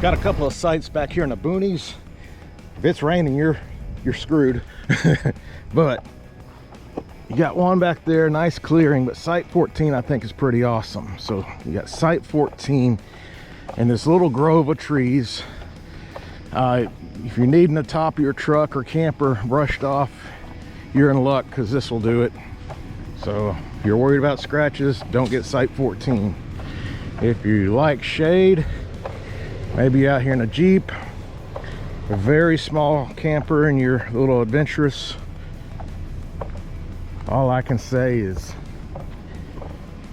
Got a couple of sites back here in the boonies. If it's raining, you're screwed. But you got one back there, nice clearing, but site 14 I think is pretty awesome. So you got site 14 and this little grove of trees. If you're needing the top of your truck or camper brushed off, you're in luck, because this will do it. So if you're worried about scratches, don't get site 14. If you like shade, maybe out here in a Jeep, a very small camper, and you're a little adventurous, all I can say is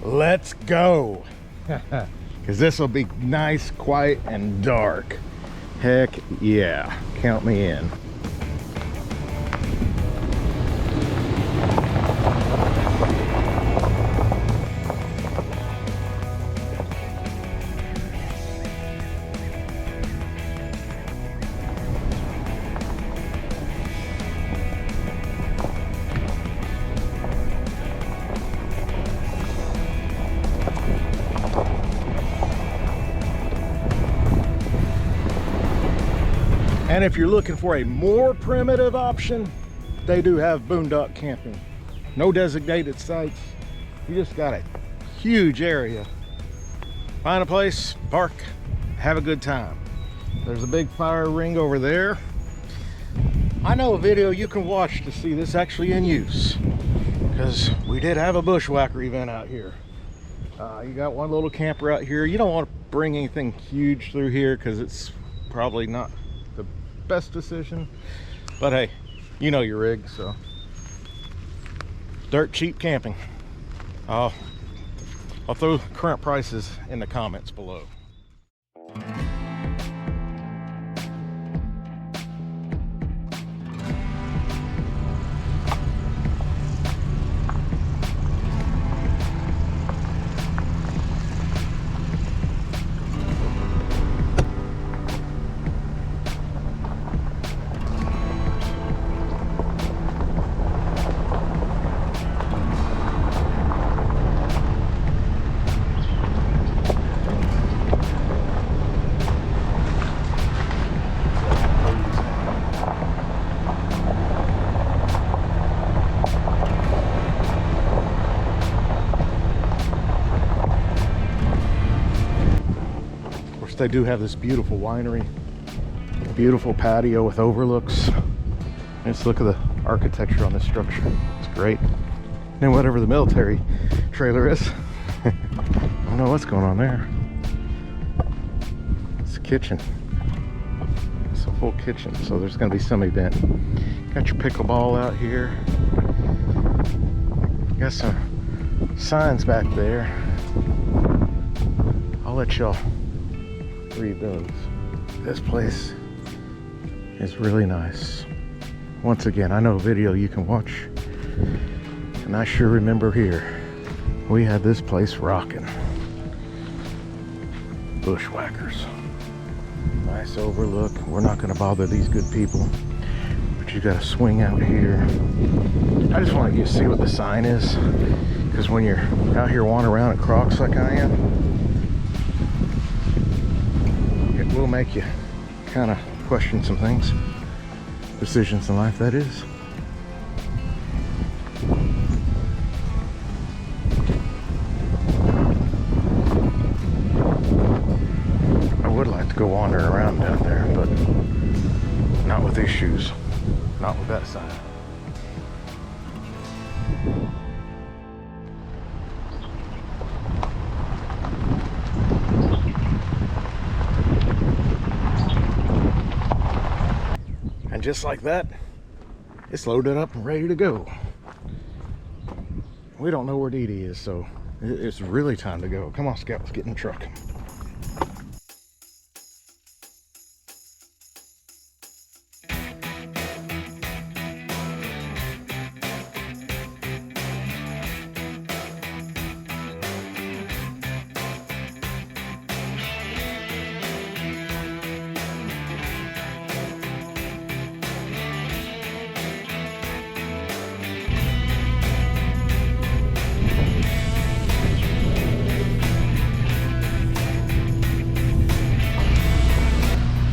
let's go. Because this will be nice, quiet, and dark. Heck yeah, count me in. And if you're looking for a more primitive option, they do have boondock camping. No designated sites. You just got a huge area. Find a place, park, have a good time. There's a big fire ring over there. I know a video you can watch to see this actually in use, because we did have a bushwhacker event out here. You got one little camper out here. You don't want to bring anything huge through here because it's probably not the best decision, but hey, you know your rig. So dirt cheap camping. I'll throw current prices in the comments below. They do have this beautiful winery, beautiful patio with overlooks. Just look at the architecture on this structure. It's great. And whatever the military trailer is, I don't know what's going on there. It's a kitchen. It's a full kitchen, so there's going to be some event. Got your pickleball out here. Got some signs back there. I'll let y'all read those. This place is really nice. Once again, I know a video you can watch, and I sure remember here we had this place rocking. Bushwhackers. Nice overlook. We're not going to bother these good people, but you got to swing out here. I just want you to see what the sign is, because when you're out here wandering around in Crocs like I am, will make you kind of question some things. Decisions in life, that is. I would like to go wandering around down there, but not with these shoes. Not with that sign. And just like that, it's loaded up and ready to go. We don't know where Dee Dee is, so it's really time to go. Come on, Scout, let's get in the truck.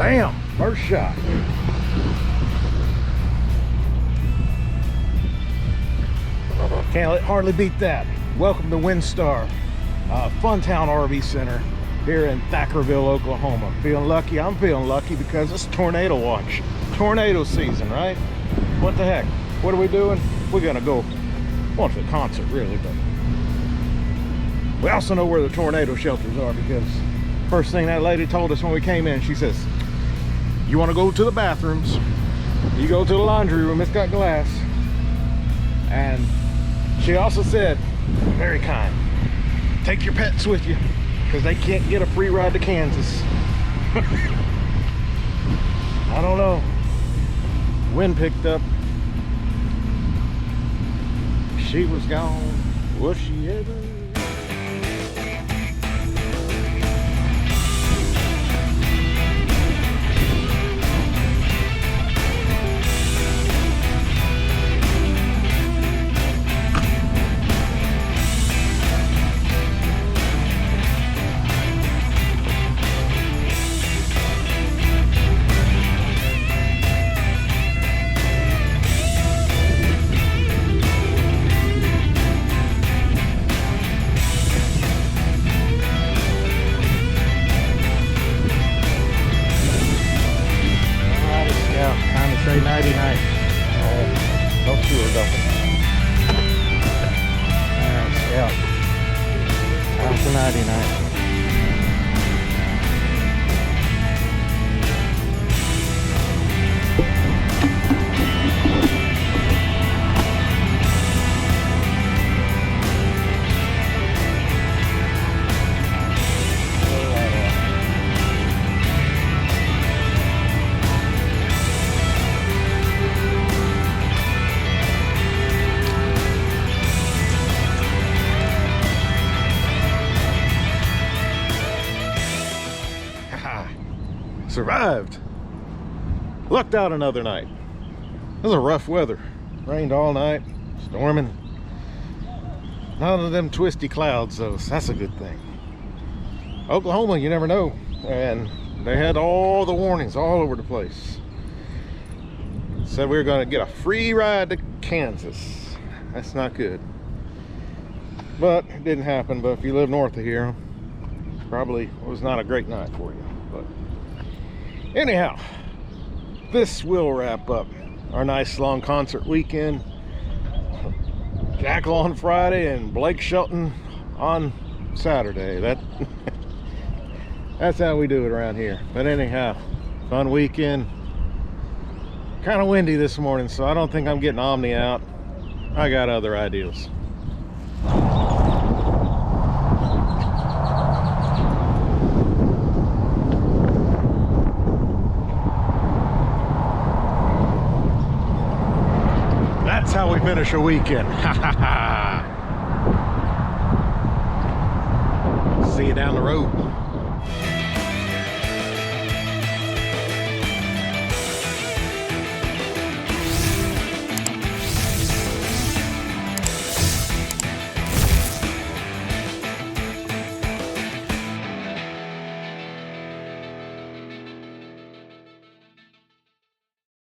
Bam! First shot. Can't hardly beat that. Welcome to Muenster, Funtown RV Center here in Thackerville, Oklahoma. Feeling lucky? I'm feeling lucky because it's tornado watch. Tornado season, right? What the heck? What are we doing? We're gonna go, well, to the concert really, but we also know where the tornado shelters are, because first thing that lady told us when we came in, she says, you want to go to the bathrooms, you go to the laundry room, it's got glass. And she also said, very kind, take your pets with you because they can't get a free ride to Kansas. I don't know. Wind picked up. She was gone. Was she ever? Say nighty night. Don't chew her duffel. Yeah. That's a nighty night. Survived. Lucked out another night. It was a rough weather. Rained all night, storming. None of them twisty clouds though, so that's a good thing. Oklahoma, you never know. And they had all the warnings all over the place. Said we were going to get a free ride to Kansas. That's not good. But it didn't happen. But if you live north of here, probably was not a great night for you. But anyhow, this will wrap up our nice long concert weekend. Jackyl on Friday and Blake Shelton on Saturday. That's how we do it around here. But anyhow, fun weekend. Kind of windy this morning, so I don't think I'm getting Omni out. I got other ideas. That's how we finish a weekend. See you down the road.